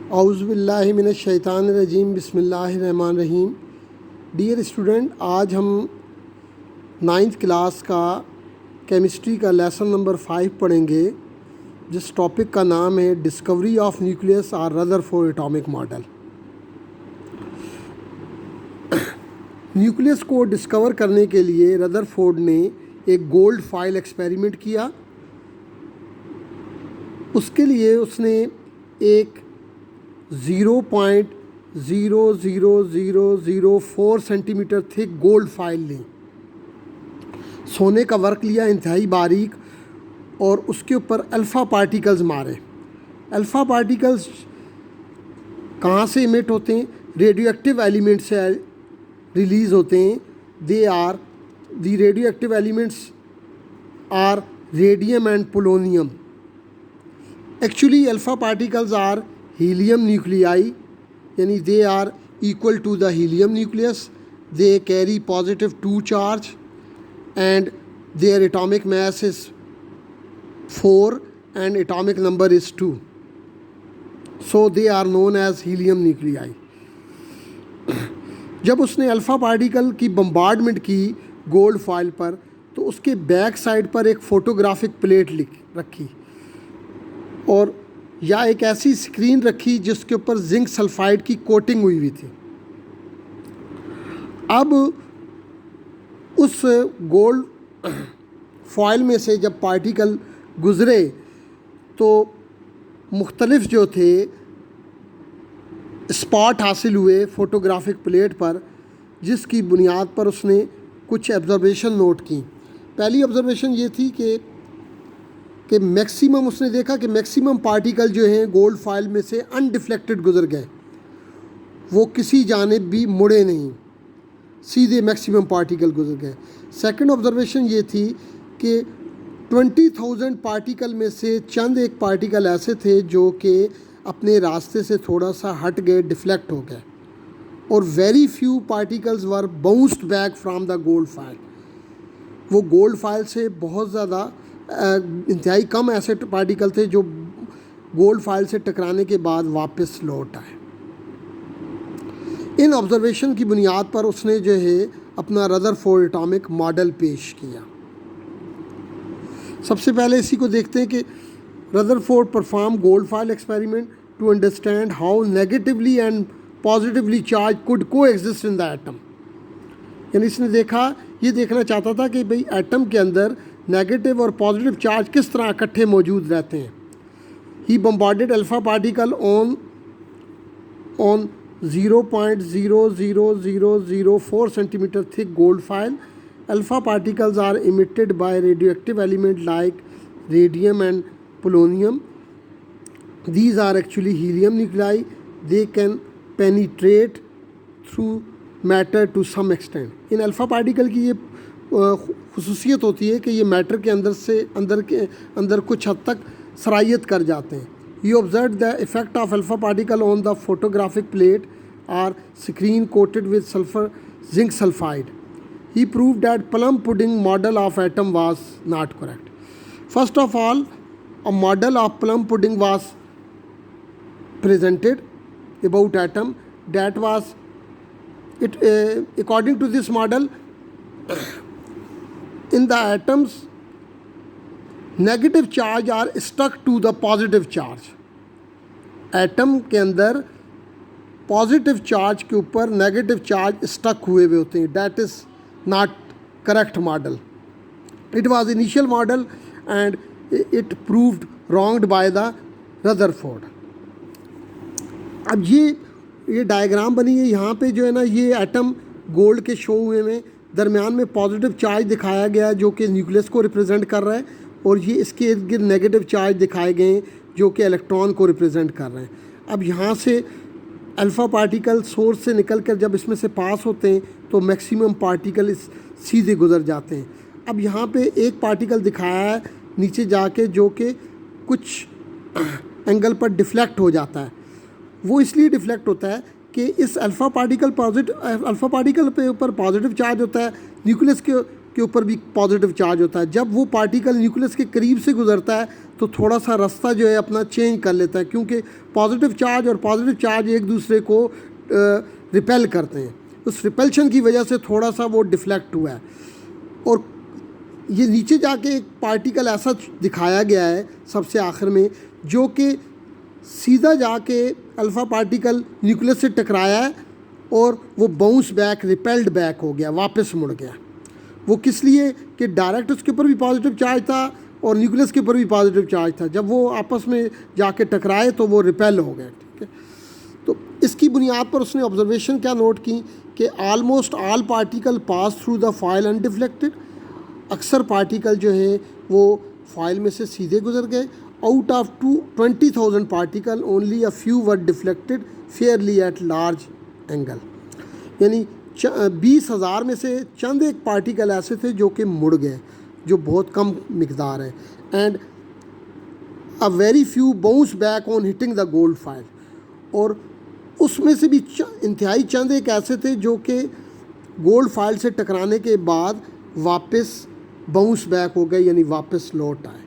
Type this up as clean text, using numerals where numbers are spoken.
औज़ुबिल्लाहि मिनश्शैतानिर्रजीम बिस्मिल्लाहिर्रहमानिर्रहीम। Dear student, आज हम 9th क्लास का केमिस्ट्री का लेसन नंबर 5 पढ़ेंगे, जिस टॉपिक का नाम है डिस्कवरी ऑफ न्यूक्लियस और रदरफोर्ड एटॉमिक मॉडल। न्यूक्लियस को डिस्कवर करने के लिए रदरफोर्ड ने एक गोल्ड फाइल एक्सपेरिमेंट किया। उसके लिए उसने एक 0.00004 सेंटीमीटर थिक गोल्ड फाइल ली, सोने का वर्क लिया इंतहाई बारीक, और उसके ऊपर अल्फ़ा पार्टिकल्स मारे। अल्फ़ा पार्टिकल्स कहाँ से इमिट होते हैं? रेडियो एक्टिव एलिमेंट से रिलीज़ होते हैं। The radioactive elements are radium and polonium. Actually, alpha particles are helium nuclei, yani they are equal to the helium nucleus. They carry positive 2 charge and their atomic mass is 4 and atomic number is 2. So they are known as helium nuclei. जब उसने alpha particle की bombardment की gold foil पर, तो उसके back side पर एक photographic plate रखी और या एक ऐसी स्क्रीन रखी जिसके ऊपर जिंक सल्फाइड की कोटिंग हुई थी। अब उस गोल्ड फॉइल में से जब पार्टिकल गुज़रे तो मुख्तलिफ जो थे स्पॉट हासिल हुए फ़ोटोग्राफिक प्लेट पर, जिसकी बुनियाद पर उसने कुछ ऑब्ज़र्वेशन नोट की। पहली ऑब्ज़र्वेशन ये थी कि मैक्सिमम उसने देखा कि मैक्सिमम पार्टिकल जो हैं गोल्ड फाइल में से अनडिफ्लेक्टेड गुजर गए, वो किसी जानिब भी मुड़े नहीं, सीधे मैक्सिमम पार्टिकल गुजर गए। सेकंड ऑब्जर्वेशन ये थी कि 20,000 पार्टिकल में से चंद एक पार्टिकल ऐसे थे जो कि अपने रास्ते से थोड़ा सा हट गए, डिफ्लेक्ट हो गए, और very few particles were bounced back from the gold file. वो गोल्ड फाइल से बहुत ज़्यादा इंतहाई कम ऐसे पार्टिकल थे जो गोल्ड फाइल से टकराने के बाद वापस लौट आए। इन ऑब्जर्वेशन की बुनियाद पर उसने जो है अपना रदरफोर्ड एटॉमिक मॉडल पेश किया। सबसे पहले इसी को देखते हैं कि Rutherford perform gold foil experiment to understand how negatively and positively charge could coexist in the atom. यानी इसने ये देखना चाहता था कि भाई एटम के अंदर नेगेटिव और पॉजिटिव चार्ज किस तरह इकट्ठे मौजूद रहते हैं। He bombarded alpha particle on 0.00004 centimetre thick gold foil. Alpha particles are emitted by radioactive element like radium and polonium. These are actually helium nuclei. They can penetrate through matter to some extent. In alpha particle की ये खुसूसियत होती है कि ये matter के अंदर कुछ हद तक सरायत कर जाते हैं। He observed the effect of alpha particle on the photographic plate or screen coated with zinc sulfide. He proved that plum pudding model of atom was not correct. First of all, a model of plum pudding was presented about atom. That was it. According to this model, in the atoms negative charge are stuck to the positive charge. Atom के अंदर positive charge के ऊपर negative charge stuck हुए होते हैं। That is not correct model. It was initial model and it proved wronged by the Rutherford. अब ये diagram बनी है, यहाँ पे जो है ना, ये एटम गोल्ड के शो हुए में दरमियान में पॉजिटिव चार्ज दिखाया गया है जो कि न्यूक्लियस को रिप्रेजेंट कर रहा है, और ये इसके इर्द गिर्द नेगेटिव चार्ज दिखाए गए हैं जो कि इलेक्ट्रॉन को रिप्रेजेंट कर रहे हैं। अब यहाँ से अल्फ़ा पार्टिकल सोर्स से निकल कर जब इसमें से पास होते हैं तो मैक्सिमम पार्टिकल सीधे गुजर जाते हैं। अब यहाँ पे एक पार्टिकल दिखाया है नीचे जाके जो कि कुछ एंगल पर डिफ्लेक्ट हो जाता है। वो इसलिए डिफ्लेक्ट होता है कि इस अल्फ़ा पार्टिकल पे ऊपर पॉजिटिव चार्ज होता है, न्यूक्लियस के ऊपर भी पॉजिटिव चार्ज होता है। जब वो पार्टिकल न्यूक्लियस के करीब से गुजरता है तो थोड़ा सा रास्ता जो है अपना चेंज कर लेता है, क्योंकि पॉजिटिव चार्ज और पॉजिटिव चार्ज एक दूसरे को रिपेल करते हैं। उस रिपल्शन की वजह से थोड़ा सा वो डिफ्लेक्ट हुआ है। और ये नीचे जाके एक पार्टिकल ऐसा दिखाया गया है सबसे आखिर में, जो कि सीधा जाके अल्फ़ा पार्टिकल न्यूक्लियस से टकराया है और वो बाउंस बैक, रिपेल्ड बैक हो गया, वापस मुड़ गया। वो किस लिए कि डायरेक्ट उसके ऊपर भी पॉजिटिव चार्ज था और न्यूक्लियस के ऊपर भी पॉजिटिव चार्ज था। जब वो आपस में जाके टकराए तो वो रिपेल हो गए। ठीक है, तो इसकी बुनियाद पर उसने ऑब्जर्वेशन क्या नोट की कि almost all particle pass through the foil undeflected. अक्सर पार्टिकल जो है वो फॉइल में से सीधे गुजर गए। Out of 20,000 particle only a few were deflected Fairlie at large angle. यानी 20,000 में से चंद एक पार्टिकल ऐसे थे जो कि मुड़ गए, जो बहुत कम मिकदार है। And a very few bounce back on hitting the gold foil. और उसमें से भी इंतहाई चंद एक ऐसे थे जो कि गोल्ड फाइल से टकराने के बाद वापस बाउंस बैक हो गए, यानी वापस लौट आए।